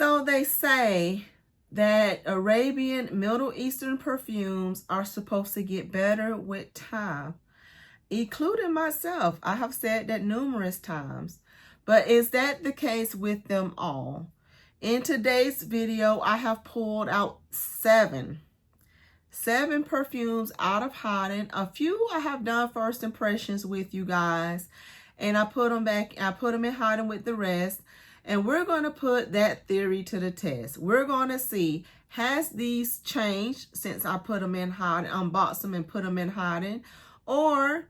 So they say that Arabian Middle Eastern perfumes are supposed to get better with time, including myself. I have said that numerous times. But is that the case with them all? In today's video, I have pulled out seven perfumes out of hiding. A few I have done first impressions with you guys, and I put them in hiding with the rest. And we're going to put that theory to the test. We're going to see, has these changed since I put them in hiding, unboxed them and put them in hiding? Or,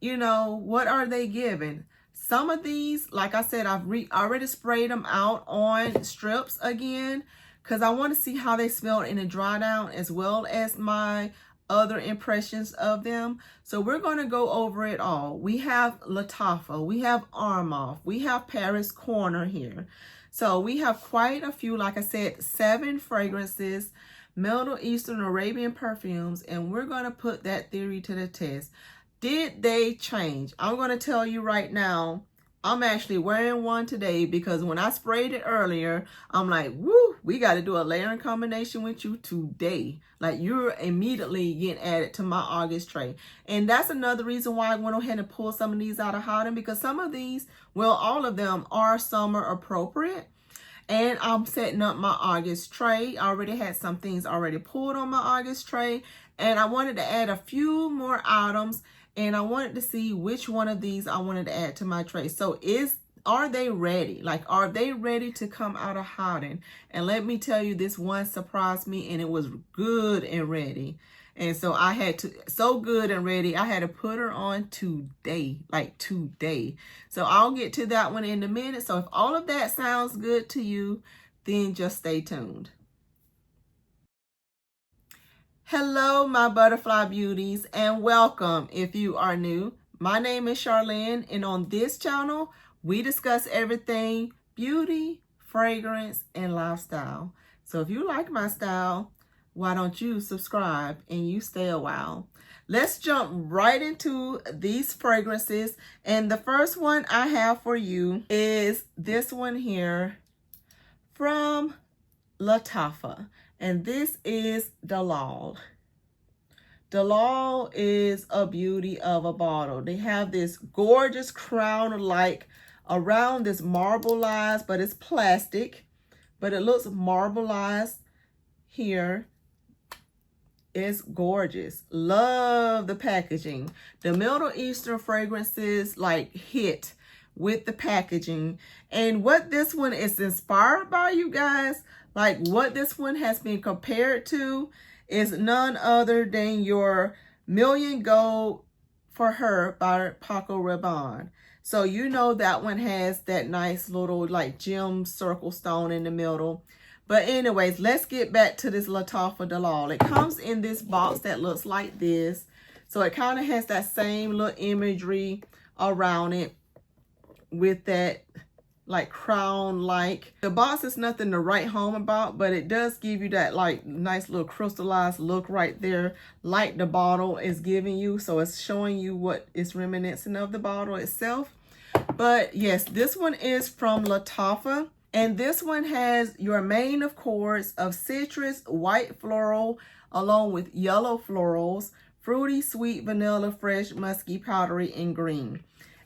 you know, what are they giving? Some of these, like I said, I've already sprayed them out on strips again, because I want to see how they smell in a dry down, as well as my other impressions of them. So we're going to go over it all. We have Lattafa, we have Armaf, we have Paris Cornr here. So we have quite a few, like I said, 7 fragrances, Middle Eastern Arabian perfumes, and we're going to put that theory to the test. Did they change? I'm going to tell you right now, I'm actually wearing one today because when I sprayed it earlier, I'm like, woo, we got to do a layering combination with you today. Like, you're immediately getting added to my August tray. And that's another reason why I went ahead and pulled some of these out of hiding, because some of these, well, all of them are summer appropriate. And I'm setting up my August tray. I already had some things already pulled on my August tray. And I wanted to add a few more items. And I wanted to see which one of these I wanted to add to my tray. So are they ready? Like, are they ready to come out of hiding? And let me tell you, this one surprised me, and it was good and ready. And so I had to, so good and ready, I had to put her on today, like today. So I'll get to that one in a minute. So if all of that sounds good to you, then just stay tuned. Hello, my butterfly beauties, and welcome if you are new. My name is Charlene, and on this channel, we discuss everything beauty, fragrance, and lifestyle. So if you like my style, why don't you subscribe and you stay a while? Let's jump right into these fragrances. And the first one I have for you is this one here from Lattafa. And this is Dalal. Dalal is a beauty of a bottle. They have this gorgeous crown like around this marbleized, but it's plastic, but it looks marbleized here. It's gorgeous. Love the packaging. The Middle Eastern fragrances like hit with the packaging. And what this one is inspired by, you guys, like what this one has been compared to is none other than your Million Gold for Her by Paco Rabanne. So you know that one has that nice little like gem circle stone in the middle. But anyways, let's get back to this Lattafa Dalal. It comes in this box that looks like this. So it kind of has that same little imagery around it with that like crown like. The box is nothing to write home about, but it does give you that like nice little crystallized look right there, like the bottle is giving you. So it's showing you what is reminiscent of the bottle itself. But yes, this one is from Lattafa, and this one has your main of course of citrus, white floral, along with yellow florals, fruity, sweet, vanilla, fresh, musky, powdery, and green.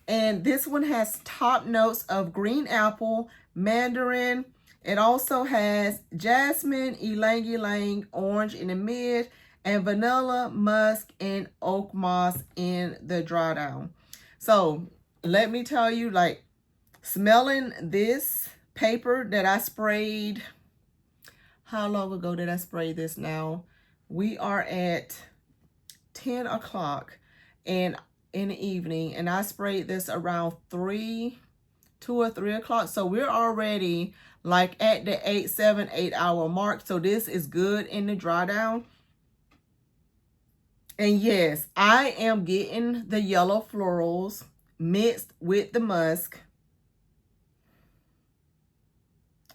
And this one has top notes of green apple, mandarin. It also has jasmine, ylang ylang, orange in the mid, and vanilla, musk, and oak moss in the dry down. So let me tell you, like, smelling this paper that I sprayed, how long ago did I spray this now? We are at 10 o'clock and in the evening, and I sprayed this around 2 or 3 o'clock. So we're already like at the 8 hour mark. So this is good in the dry down. And yes, I am getting the yellow florals mixed with the musk.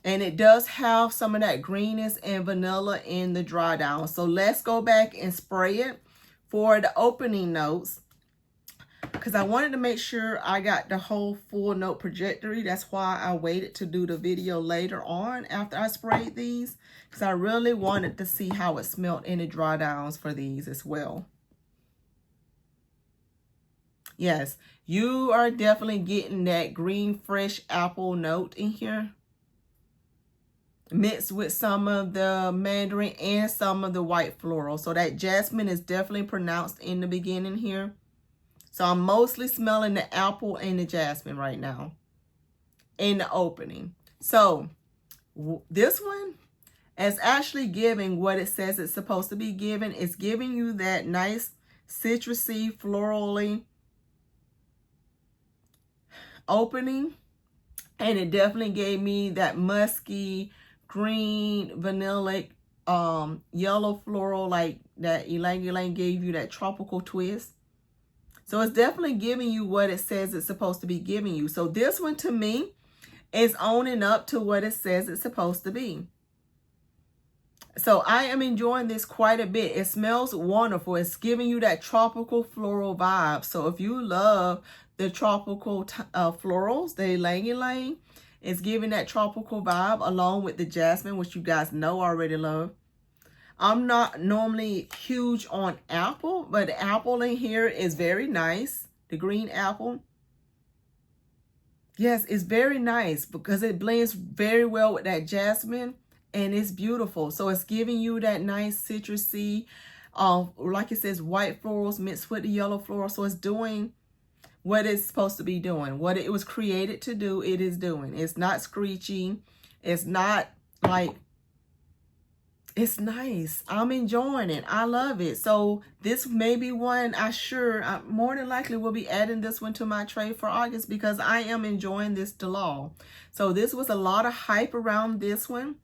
And it does have some of that greenness and vanilla in the dry down. So let's go back and spray it for the opening notes. because I wanted to make sure I got the whole full note trajectory. That's why I waited to do the video later on after I sprayed these, because I really wanted to see how it smelled in the dry downs for these as well. Yes, you are definitely getting that green fresh apple note in here, mixed with some of the mandarin and some of the white floral. So that jasmine is definitely pronounced in the beginning here. So I'm mostly smelling the apple and the jasmine right now in the opening. So this one is actually giving what it says it's supposed to be giving. It's giving you that nice citrusy, florally opening. And it definitely gave me that musky, green, vanilla, yellow floral, like that Ylang Ylang gave you, that tropical twist. So it's definitely giving you what it says it's supposed to be giving you. So this one to me is owning up to what it says it's supposed to be. So I am enjoying this quite a bit. It smells wonderful. It's giving you that tropical floral vibe. So if you love the tropical florals, the Ylang Ylang, it's giving that tropical vibe along with the jasmine, which you guys know I already love. I'm not normally huge on apple, but the apple in here is very nice. The green apple. Yes, it's very nice because it blends very well with that jasmine and it's beautiful. So it's giving you that nice citrusy, like it says, white florals mixed with the yellow floral. So it's doing what it's supposed to be doing. What it was created to do, it is doing. It's not screechy. It's not like, it's nice. I'm enjoying it. I love it. So this may be one I more than likely will be adding this one to my tray for August because I am enjoying this Dalal. So this was a lot of hype around this one.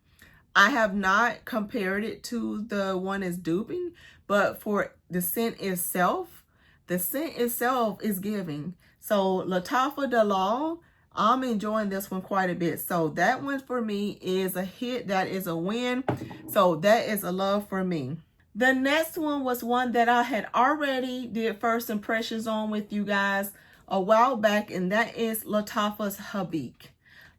I have not compared it to the one it's duping, but for the scent itself, the scent itself is giving. So Lattafa Dalal, I'm enjoying this one quite a bit. So that one for me is a hit. That is a win. So that is a love for me. The next one was one that I had already did first impressions on with you guys a while back, and that is Lattafa's Habik.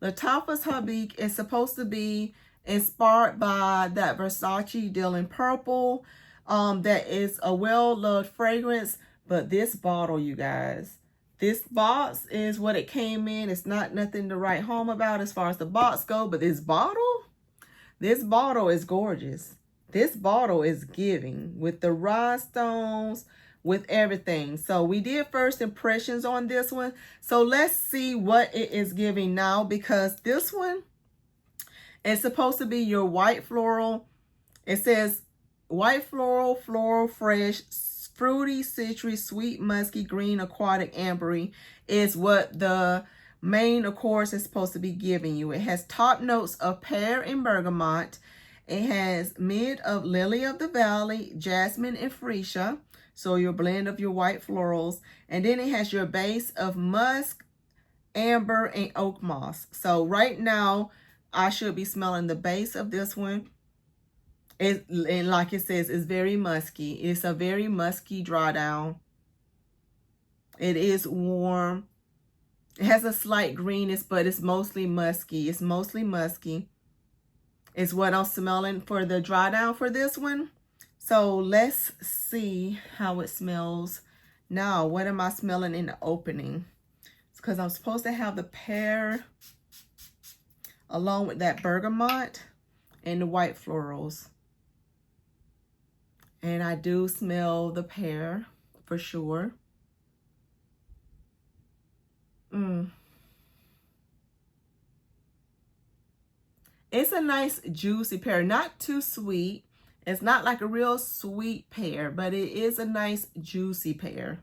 Lattafa's Habik is supposed to be inspired by that Versace Deal in Purple. That is a well-loved fragrance, but this bottle, you guys, this box is what it came in. It's not nothing to write home about as far as the box go, but this bottle is gorgeous. This bottle is giving with the rhinestones, with everything. So we did first impressions on this one. So let's see what it is giving now, because this one is supposed to be your white floral. It says white floral, floral, fresh, fruity, citrus, sweet, musky, green, aquatic, ambery is what the main accords is supposed to be giving you. It has top notes of pear and bergamot. It has mid of lily of the valley, jasmine, and freesia. So your blend of your white florals. And then it has your base of musk, amber, and oak moss. So right now, I should be smelling the base of this one. And like it says, it's very musky. It's a very musky dry down. It is warm. It has a slight greenness, but it's mostly musky. It's mostly musky. It's what I'm smelling for the dry down for this one. So let's see how it smells now. What am I smelling in the opening? It's because I'm supposed to have the pear along with that bergamot and the white florals. And I do smell the pear for sure. It's a nice juicy pear, not too sweet. It's not like a real sweet pear, but it is a nice juicy pear.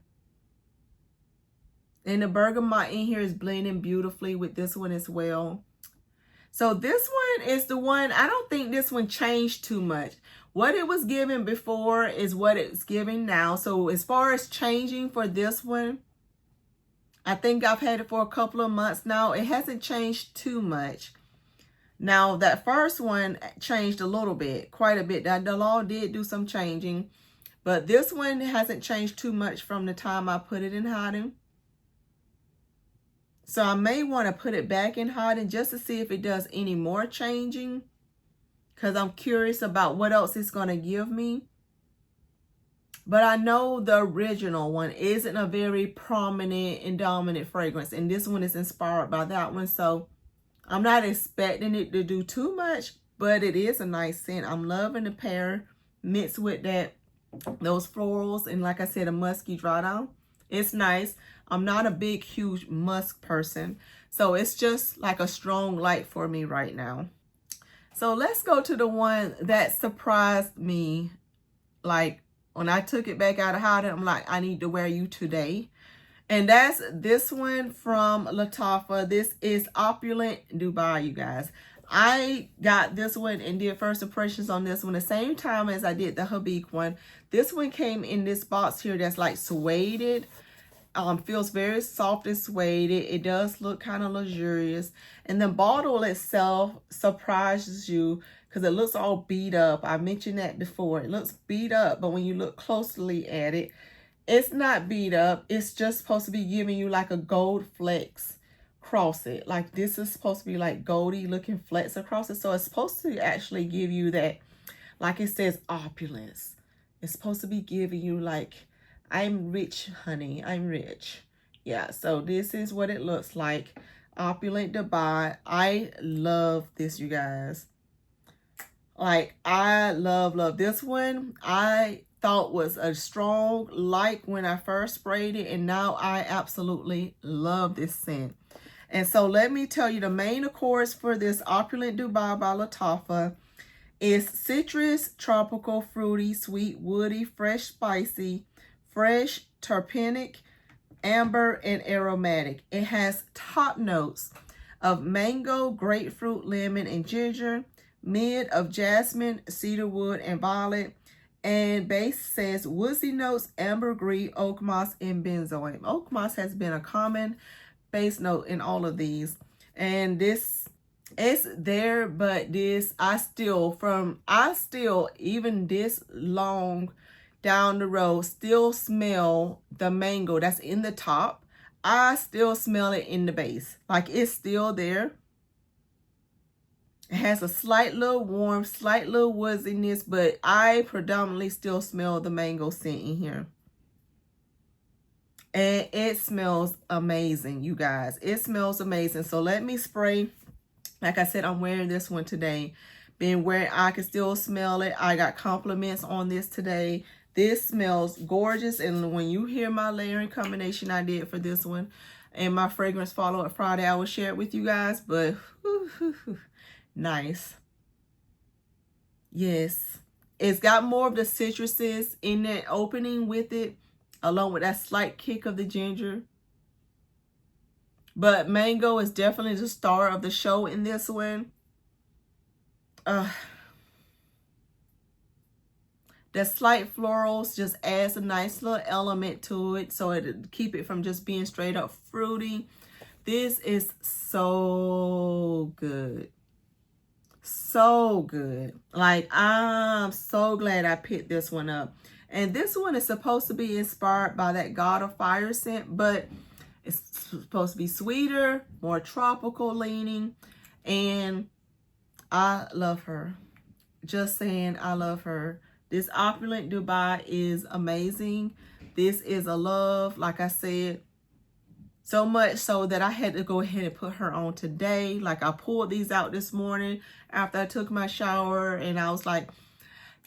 And the bergamot in here is blending beautifully with this one as well. So this one is the one, I don't think this one changed too much. What it was given before is what it's giving now. So as far as changing for this one, I think I've had it for a couple of months now. It hasn't changed too much. Now that first one changed a little bit, quite a bit. That Dalal did do some changing, but this one hasn't changed too much from the time I put it in hiding. So I may want to put it back in hiding just to see if it does any more changing, because I'm curious about what else it's going to give me. But I know the original one isn't a very prominent and dominant fragrance, and this one is inspired by that one. So I'm not expecting it to do too much, but it is a nice scent. I'm loving the pear mixed with those florals, and like I said, a musky dry down. It's nice. I'm not a big, huge musk person, so it's just like a strong light for me right now. So let's go to the one that surprised me. Like when I took it back out of hiding, I'm like, I need to wear you today. And that's this one from Lattafa. This is Opulent Dubai, you guys. I got this one and did first impressions on this one the same time as I did the Habik one. This one came in this box here that's like suede. Feels very soft and suede. It does look kind of luxurious. And the bottle itself surprises you because it looks all beat up. I mentioned that before. It looks beat up, but when you look closely at it, it's not beat up. It's just supposed to be giving you like a gold flecks across it. Like this is supposed to be like goldy looking flecks across it. So it's supposed to actually give you that, like it says, opulence. It's supposed to be giving you like, I'm rich, honey. I'm rich. Yeah, so this is what it looks like. Opulent Dubai. I love this, you guys. Like, I love this one. I thought was a strong light when I first sprayed it, and now I absolutely love this scent. And so let me tell you, the main accords for this Opulent Dubai by Lattafa is citrus, tropical, fruity, sweet, woody, fresh, spicy, fresh, terpenic, amber, and aromatic. It has top notes of mango, grapefruit, lemon, and ginger, mid of jasmine, cedarwood, and violet, and base says woodsy notes, ambergris, oak moss, and benzoin. Oak moss has been a common base note in all of these, and this is there, but this I still even this long down the road still smell the mango that's in the top. I still smell it in the base. Like it's still there. It has a slight little warm, slight little wooziness, but I predominantly still smell the mango scent in here. And it smells amazing, you guys. It smells amazing. So let me spray. Like I said, I'm wearing this one today. Been wearing, I can still smell it. I got compliments on this today. This smells gorgeous. And when you hear my layering combination I did for this one and my fragrance follow-up Friday, I will share it with you guys. But nice. Yes. It's got more of the citruses in that opening with it, along with that slight kick of the ginger. But mango is definitely the star of the show in this one. The slight florals just adds a nice little element to it, so it keep it from just being straight up fruity. This is so good. So good. Like, I'm so glad I picked this one up. And this one is supposed to be inspired by that God of Fire scent, but it's supposed to be sweeter, more tropical leaning, and I love her. Just saying, I love her. This Opulent Dubai is amazing. This is a love, like I said, so much so that I had to go ahead and put her on today. Like I pulled these out this morning after I took my shower, and I was like,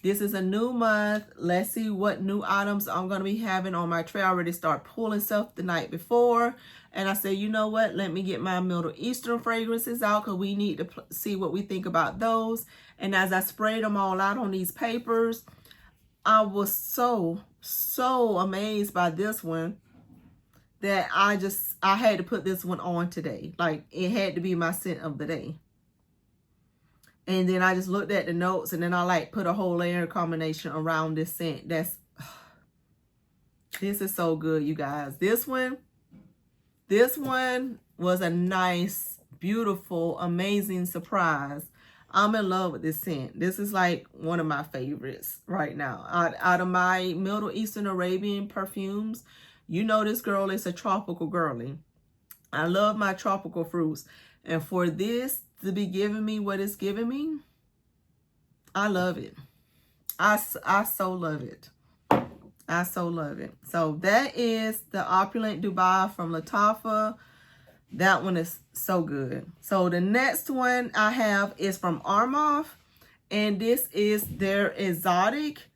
this is a new month. Let's see what new items I'm going to be having on my tray. I already started pulling stuff the night before. And I said, you know what? Let me get my Middle Eastern fragrances out because we need to see what we think about those. And as I sprayed them all out on these papers, I was so amazed by this one that I had to put this one on today. Like, it had to be my scent of the day. And then I just looked at the notes, and then I like put a whole layer combination around this scent. This is so good, you guys. This one was a nice, beautiful, amazing surprise. I'm in love with this scent. This is like one of my favorites right now. Out of my Middle Eastern Arabian perfumes, you know this girl is a tropical girly. I love my tropical fruits. And for this to be giving me what it's giving me, I love it. I so love it. I so love it. So that is the Opulent Dubai from Lattafa. That one is so good. So the next one I have is from Armaf. And this is their Exotic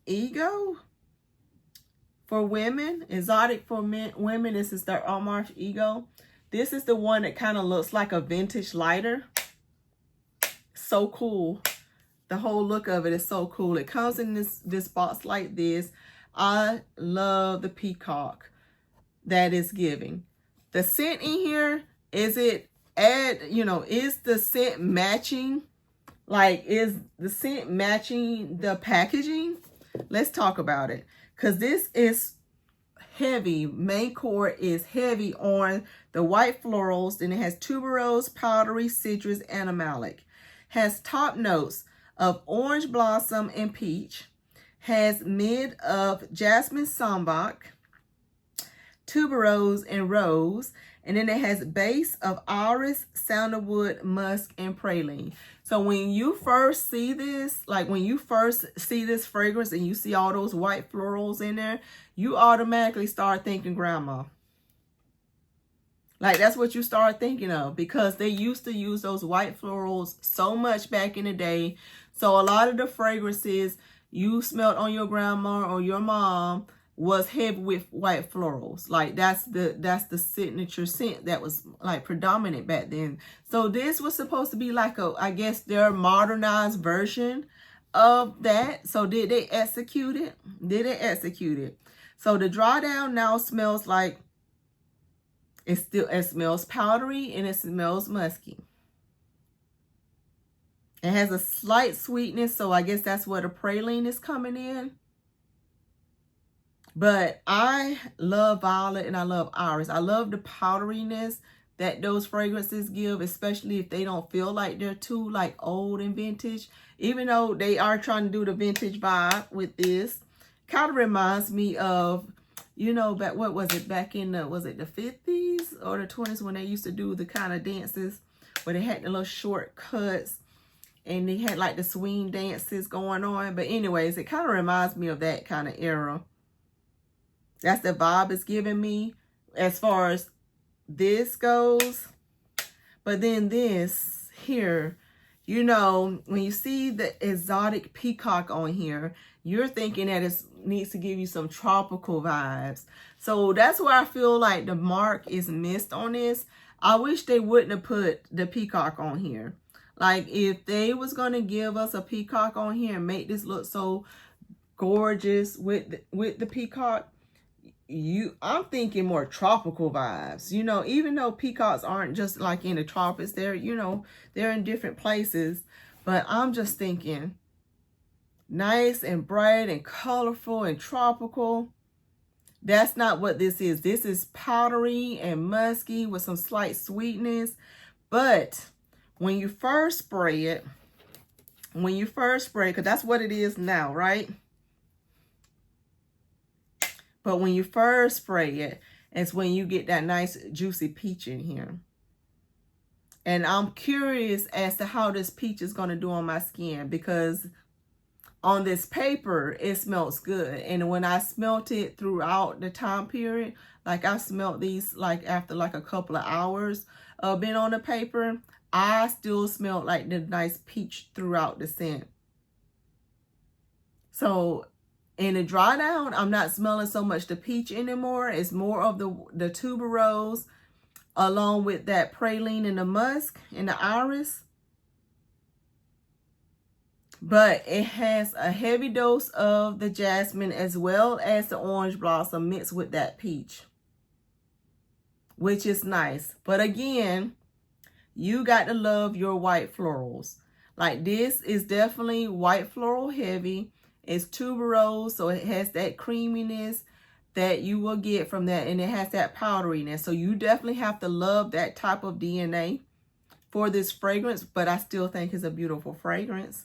Ego for women. Exotic for women. This is their Armaf Ego. This is the one that kind of looks like a vintage lighter. So cool. The whole look of it is so cool. It comes in this box like this. I love the peacock that it's giving. The scent in here, is it is the scent matching? Like, is the scent matching the packaging? Let's talk about it. Because this is heavy. Main core is heavy on the white florals. Then it has tuberose, powdery, citrus, and animalic. Has top notes of orange blossom and peach. Has mid of jasmine sambac, tuberose, and rose. And then it has base of iris, sandalwood, musk, and praline. So when you first see this, like when you first see this fragrance and you see all those white florals in there, you automatically start thinking grandma. Like, that's what you start thinking of, because they used to use those white florals so much back in the day. So a lot of the fragrances you smelled on your grandma or your mom was heavy with white florals. Like, that's the signature scent that was like predominant back then. So this was supposed to be like I guess their modernized version of that. So did they execute it? Did they execute it? So the dry down now smells like it smells powdery and it smells musky. It has a slight sweetness, so I guess that's where the praline is coming in. But I love violet and I love iris. I love the powderiness that those fragrances give, especially if they don't feel like they're too like old and vintage. Even though they are trying to do the vintage vibe with this. Kind of reminds me of, back, what was it, back in the, was it the 50s or the 20s when they used to do the kind of dances where they had the little short cuts and they had like the swing dances going on. But anyways, it kind of reminds me of that kind of era. That's the vibe it's giving me as far as this goes. But then this here, when you see the exotic peacock on here, you're thinking that it needs to give you some tropical vibes. So that's where I feel like the mark is missed on this. I wish they wouldn't have put the peacock on here. Like, if they was going to give us a peacock on here and make this look so gorgeous with the peacock, I'm thinking more tropical vibes. Even though peacocks aren't just like in the tropics, they're they're in different places, but I'm just thinking nice and bright and colorful and tropical. That's not what this is. This is powdery and musky with some slight sweetness. But when you first spray it, because that's what it is now, right? But when you first spray it, it's when you get that nice juicy peach in here. And I'm curious as to how this peach is going to do on my skin, because on this paper, it smells good. And when I smelt it throughout the time period, like I smelt these like after like a couple of hours of being on the paper, I still smelled like the nice peach throughout the scent. So in the dry down, I'm not smelling so much the peach anymore. It's more of the tuberose along with that praline and the musk and the iris. But it has a heavy dose of the jasmine as well as the orange blossom mixed with that peach, which is nice. But again, you got to love your white florals. Like, this is definitely white floral heavy. It's tuberose, so it has that creaminess that you will get from that, and it has that powderiness. So you definitely have to love that type of DNA for this fragrance, but I still think it's a beautiful fragrance.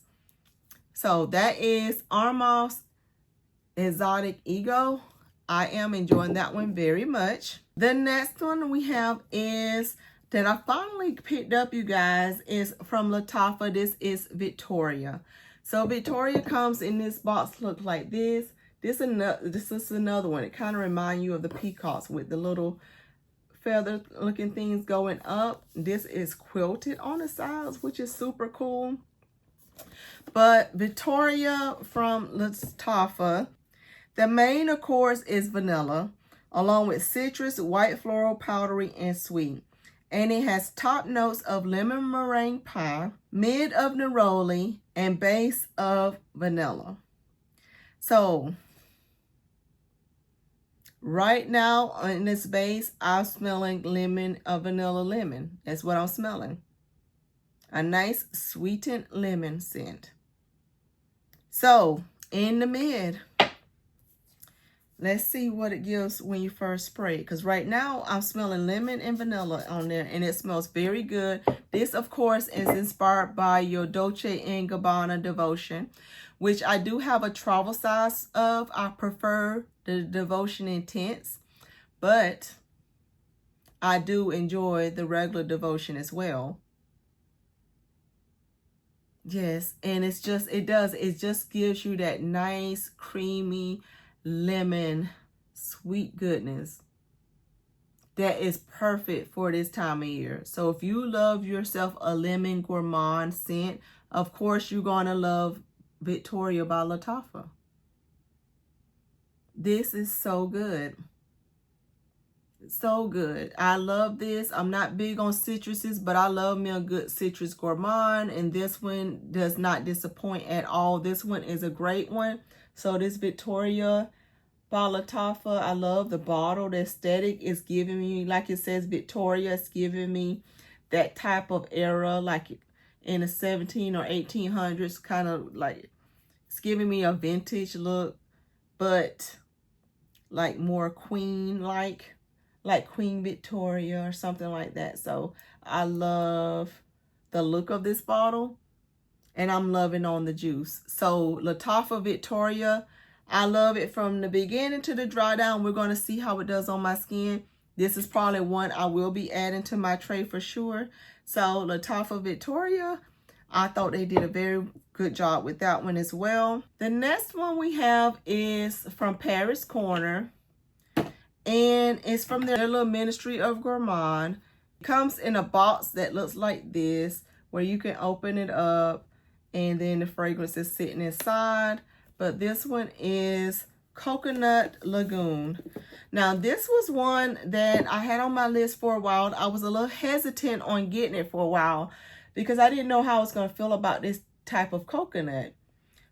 So that is Armaf's Exotic Ego. I am enjoying that one very much. The next one we have is that I finally picked up, you guys, is from Lattafa. This is Victoria. So Victoria comes in this box, look like this. This is another one. It kind of reminds you of the peacocks with the little feather looking things going up. This is quilted on the sides, which is super cool. But Victoria from Lattafa, the main, of course, is vanilla, along with citrus, white floral, powdery, and sweet. And it has top notes of lemon meringue pie, mid of neroli, and base of vanilla. So right now on this base, I'm smelling vanilla lemon. That's what I'm smelling. A nice sweetened lemon scent. So in the mid, let's see what it gives when you first spray it. Because right now I'm smelling lemon and vanilla on there, and it smells very good. This, of course, is inspired by your Dolce & Gabbana Devotion, which I do have a travel size of. I prefer the Devotion Intense, but I do enjoy the regular Devotion as well. Yes, and it just gives you that nice, creamy, lemon, sweet goodness that is perfect for this time of year. So if you love yourself a lemon gourmand scent, of course you're going to love Victoria by Lattafa. This is so good. So good. I love this. I'm not big on citruses, but I love me a good citrus gourmand, and this one does not disappoint at all. This one is a great one. So this Victoria by Lattafa, I love the bottle. The aesthetic is giving me, like it says Victoria, it's giving me that type of era, like in the 17 or 1800s, kind of like, it's giving me a vintage look, but like more queen like Queen Victoria or something like that. So I love the look of this bottle, and I'm loving on the juice. So Lattafa Victoria, I love it from the beginning to the dry down. We're going to see how it does on my skin. This is probably one I will be adding to my tray for sure. So Lattafa Victoria, I thought they did a very good job with that one as well. The next one we have is from Paris Cornr, and it's from their little Ministry of Gourmand. It comes in a box that looks like this, where you can open it up and then the fragrance is sitting inside. But this one is Coconut Lagoon. Now this was one that I had on my list for a while. I was a little hesitant on getting it for a while because I didn't know how I was going to feel about this type of coconut.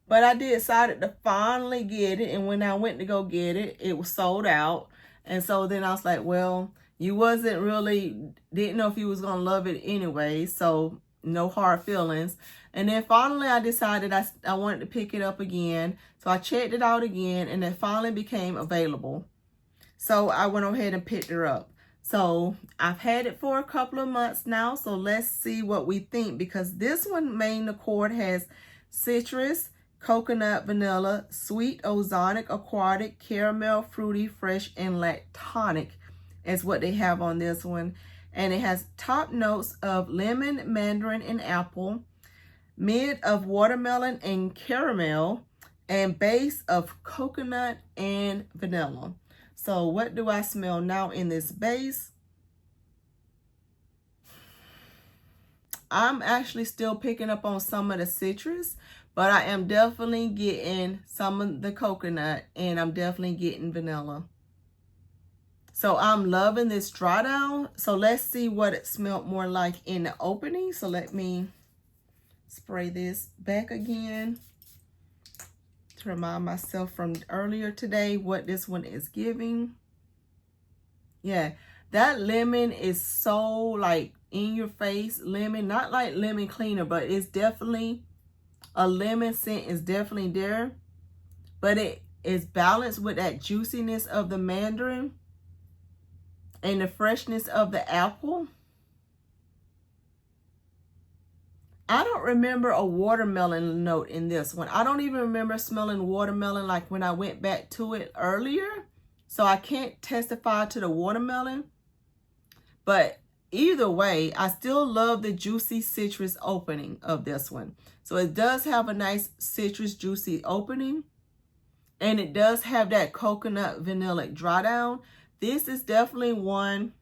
But I decided to finally get it, and when I went to go get it, it was sold out. And so then I was like, well, didn't know if you was going to love it anyway, so no hard feelings. And then finally I decided I wanted to pick it up again. So I checked it out again, and it finally became available. So I went ahead and picked her up. So I've had it for a couple of months now, so let's see what we think, because this one main accord has citrus, coconut, vanilla, sweet, ozonic, aquatic, caramel, fruity, fresh, and lactonic is what they have on this one. And it has top notes of lemon, mandarin, and apple, mid of watermelon and caramel, and base of coconut and vanilla. So what do I smell now in this base? I'm actually still picking up on some of the citrus, but I am definitely getting some of the coconut, and I'm definitely getting vanilla. So I'm loving this dry down. So let's see what it smelled more like in the opening. So let me spray this back again to remind myself from earlier today what this one is giving. Yeah, that lemon is so like in your face lemon, not like lemon cleaner, but it's definitely a lemon scent is definitely there, but it is balanced with that juiciness of the mandarin and the freshness of the apple. I don't remember a watermelon note in this one. I don't even remember smelling watermelon like when I went back to it earlier. So I can't testify to the watermelon, but either way, I still love the juicy citrus opening of this one. So it does have a nice citrus juicy opening, and it does have that coconut vanilla dry down. This is definitely one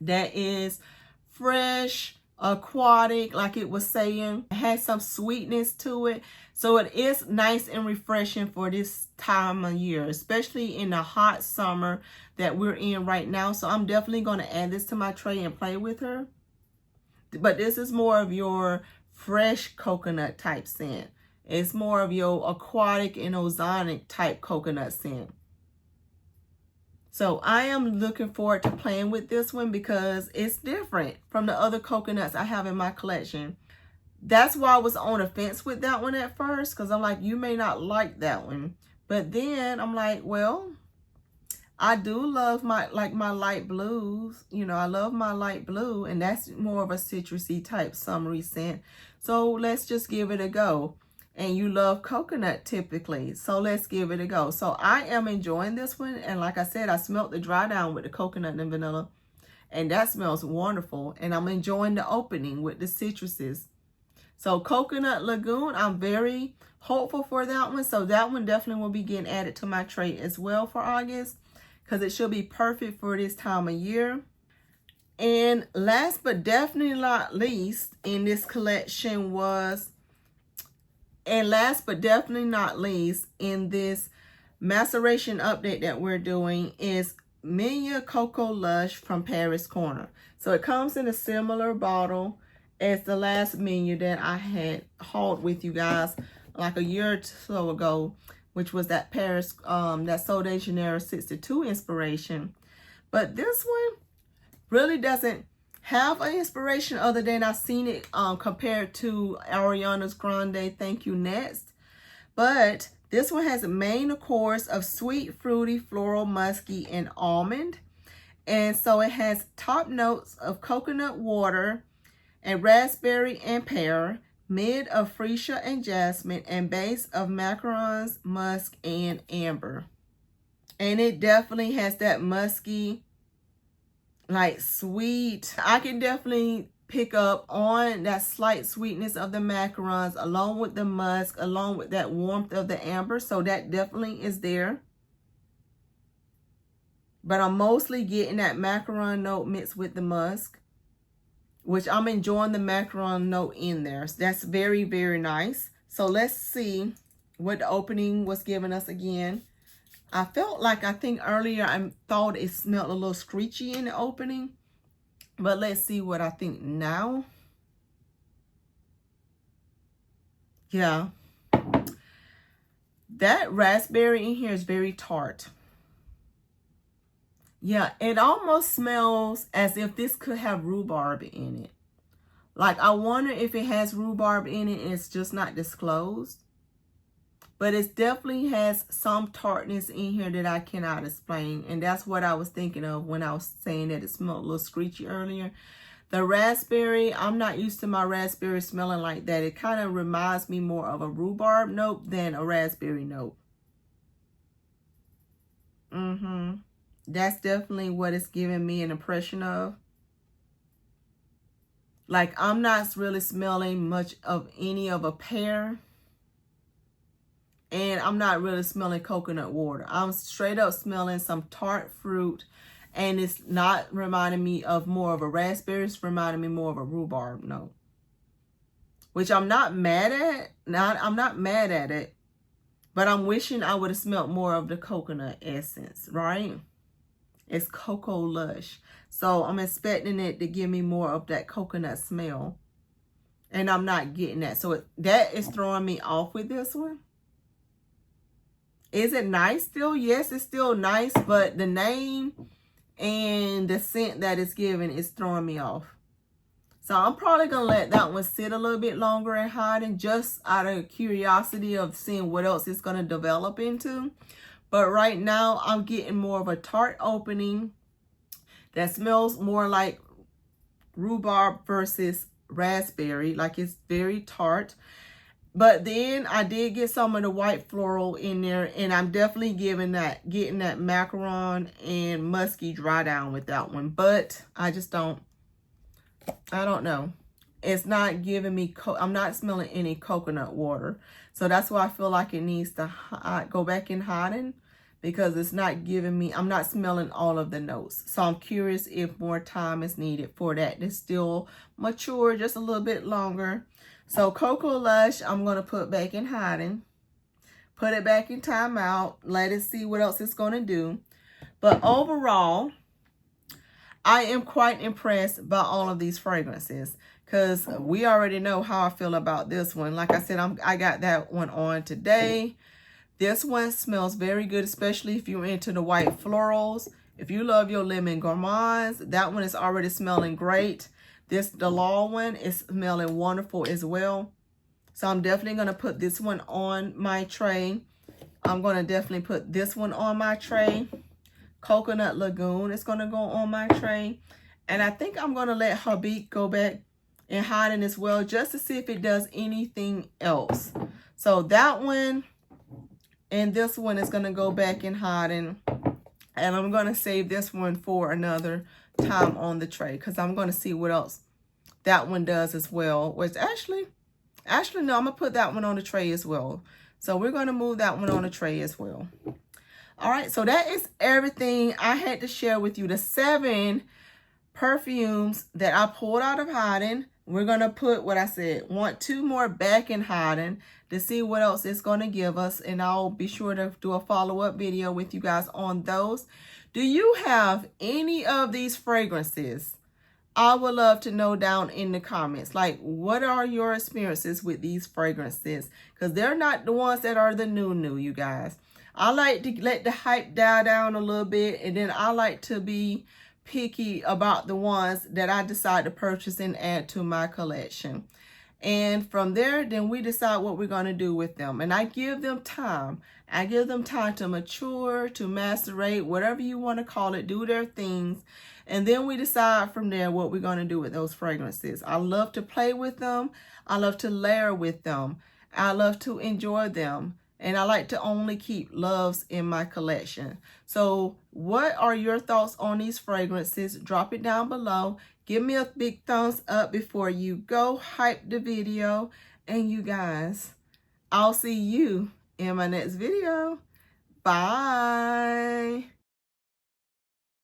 that is fresh, aquatic, like it was saying. It has some sweetness to it. So it is nice and refreshing for this time of year, especially in the hot summer that we're in right now. So I'm definitely going to add this to my tray and play with her. But this is more of your fresh coconut type scent. It's more of your aquatic and ozonic type coconut scent. So I am looking forward to playing with this one because it's different from the other coconuts I have in my collection. That's why I was on the fence with that one at first, because I'm like, you may not like that one. But then I'm like, well, I do love my light blues. You know, I love my light blue, and that's more of a citrusy type summery scent. So let's just give it a go. And you love coconut typically, so let's give it a go. So I am enjoying this one, and like I said, I smelled the dry down with the coconut and vanilla, and that smells wonderful. And I'm enjoying the opening with the citruses. So Coconut Lagoon, I'm very hopeful for that one. So that one definitely will be getting added to my tray as well for August, because it should be perfect for this time of year. And last but definitely not least in this collection was, and last but definitely not least in this maceration update that we're doing, is Minya Coco Lush from Paris Cornr. So it comes in a similar bottle as the last Minya that I had hauled with you guys like a year or so ago, which was that Paris, that Sol de Janeiro 62 inspiration. But this one really doesn't have an inspiration other than I've seen it compared to Ariana's Grande Thank You Next. But this one has a main accords of sweet, fruity, floral, musky, and almond. And so it has top notes of coconut water and raspberry and pear, mid of freesia and jasmine, and base of macarons, musk, and amber. And it definitely has that musky, like sweet. I can definitely pick up on that slight sweetness of the macarons along with the musk, along with that warmth of the amber. So that definitely is there. But I'm mostly getting that macaron note mixed with the musk, which I'm enjoying the macaron note in there. So that's very, very nice. So let's see what the opening was giving us again. I felt like, I think earlier I thought it smelled a little screechy in the opening. But let's see what I think now. Yeah. That raspberry in here is very tart. Yeah, it almost smells as if this could have rhubarb in it. Like, I wonder if it has rhubarb in it and it's just not disclosed. But it definitely has some tartness in here that I cannot explain. And that's what I was thinking of when I was saying that it smelled a little screechy earlier. The raspberry, I'm not used to my raspberry smelling like that. It kind of reminds me more of a rhubarb note than a raspberry note. That's definitely what it's giving me an impression of. Like, I'm not really smelling much of any of a pear. And I'm not really smelling coconut water. I'm straight up smelling some tart fruit. And it's not reminding me of more of a raspberry. It's reminding me more of a rhubarb note. Which I'm not mad at. I'm not mad at it. But I'm wishing I would have smelled more of the coconut essence, right? It's Coco Lush. So I'm expecting it to give me more of that coconut smell. And I'm not getting that. So that is throwing me off with this one. Is it nice still? Yes, it's still nice, but the name and the scent that it's giving is throwing me off. So I'm probably going to let that one sit a little bit longer and hiding, just out of curiosity of seeing what else it's going to develop into. But right now, I'm getting more of a tart opening that smells more like rhubarb versus raspberry. Like, it's very tart. But then I did get some of the white floral in there, and I'm definitely getting that macaron and musky dry down with that one. But I don't know. It's not giving me, I'm not smelling any coconut water. So that's why I feel like it needs to go back in hiding, because it's not giving me, I'm not smelling all of the notes. So I'm curious if more time is needed for that to still mature just a little bit longer. So Coco Lush, I'm going to put back in hiding. Put it back in timeout. Let it see what else it's going to do. But overall, I am quite impressed by all of these fragrances, because we already know how I feel about this one. Like I said, I got that one on today. This one smells very good, especially if you're into the white florals. If you love your lemon gourmands, that one is already smelling great. This Dalal one is smelling wonderful as well. So I'm definitely going to put this one on my tray. I'm going to definitely put this one on my tray. Coconut Lagoon is going to go on my tray. And I think I'm going to let Habik go back and hiding as well, just to see if it does anything else. So that one and this one is going to go back in hiding. And I'm going to save this one for another time on the tray, because I'm going to see what else that one does as well. Which actually, no, I'm going to put that one on the tray as well. So we're going to move that one on the tray as well. All right, so that is everything I had to share with you. The 7 perfumes that I pulled out of hiding. We're going to put what I said, want 2 more back in hiding to see what else it's going to give us. And I'll be sure to do a follow-up video with you guys on those. Do you have any of these fragrances? I would love to know down in the comments. Like, what are your experiences with these fragrances? Because they're not the ones that are the new, you guys. I like to let the hype die down a little bit, and then I like to be picky about the ones that I decide to purchase and add to my collection. And from there, then we decide what we're going to do with them. And I give them time. I give them time to mature, to macerate, whatever you want to call it, do their things. And then we decide from there what we're going to do with those fragrances. I love to play with them. I love to layer with them. I love to enjoy them. And I like to only keep loves in my collection. So what are your thoughts on these fragrances? Drop it down below. Give me a big thumbs up before you go. Hype the video. And you guys, I'll see you in my next video. Bye.